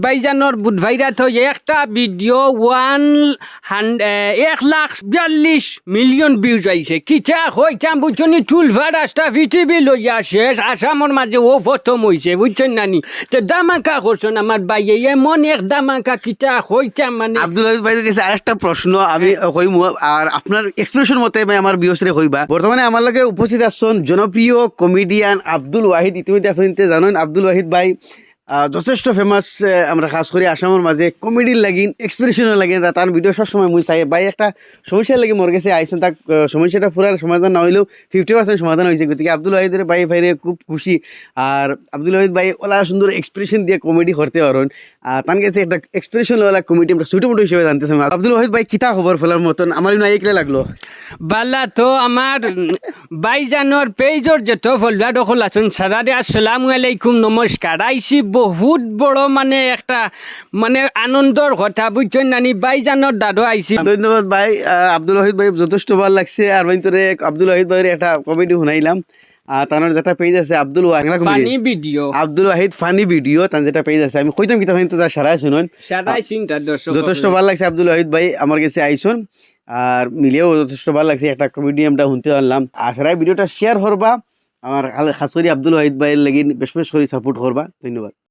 ভাইজানোর বুধভাইরা তো একটা video 1,42,000,000 views আইছে কিতা হইতাম বুঝছনি চুলফার রাস্তা পৃথিবী লইয়া শেষ আসামর মাঝে ও প্রথম হইছে বুঝছেন নানি তো দামাকা করছেন আমার ভাইয়ে এমন এক দামাকা কিতা হইতাম মানে আব্দুল ওয়াহিদ ভাইয়ের কাছে আরেকটা প্রশ্ন আমি কইমু আর আপনার এক্সপ্রেশন মতে ভাই আমার বিয়সরে কইবা বর্তমানে আমার লগে উপস্থিত আছেন জনপ্রিয় কমেডিয়ান আব্দুল ওয়াহিদ ইতিমধ্যে আপনি জানেন আব্দুল ওয়াহিদ ভাই যথেষ্ট ফেমাস আমরা খাস করে আসামের মাঝে কমেডির লাগিন এক্সপ্রেশনের লাগিন তার ভিডিও সবসময় মুই চাই ভাই একটা সমস্যার লাগে মোর কাছে আইসেন তার সমস্যাটা পুরার সমাধান না হইলেও 50% সমাধান হয়েছে গতিকে আব্দুল ওয়াহিদের ভাইরে খুব খুশি আর আব্দুল ওয়াহিদ ভাই ওলা সুন্দর এক্সপ্রেশন দিয়ে কমেডি করতে পারেন আর তার কাছে একটা এক্সপ্রেশন ওলা কমেডি আমরা ছোটো মোটো হিসেবে জানতে চাই আব্দুল ওয়াহিদ ভাই কিতা খবর ফেলার মতন আমার না একলে লাগলো বালা তো আমার ভাইজানোর পেজর যত ফলবা দখল আছেন সারারে আসসালামু আলাইকুম নমস্কার আইসি বহুত বড় মানে একটা মানে আনন্দর কথা বুঝছেন নানি ভাইজানোর দাদু আইসি ধন্যবাদ ভাই আব্দুল ওয়াহিদ ভাই যথেষ্ট ভালো লাগছে আর ভাই তোরে আব্দুল ওয়াহিদ ভাইয়ের একটা কমেডি শুনাইলাম তার যেটা পেজ আছে Abdul Wahid funny video Abdul Wahid funny video তার যেটা পেজ আছে আমি কইতাম কিতা তো তার সারাই শুনুন সারাই চিন্তা দর্শক যথেষ্ট ভালো লাগছে আব্দুল ওয়াহিদ ভাই আমার কাছে আইসুন আর মিলেও যথেষ্ট ভালো লাগছে একটা কমেডি আমরা শুনতে পারলাম আর সারাই ভিডিওটা শেয়ার করবা আমার খাস করে আব্দুল ওয়াহিদ ভাইয়ের লাগি বেশ বেশ করে সাপোর্ট করবা ধন্যবাদ।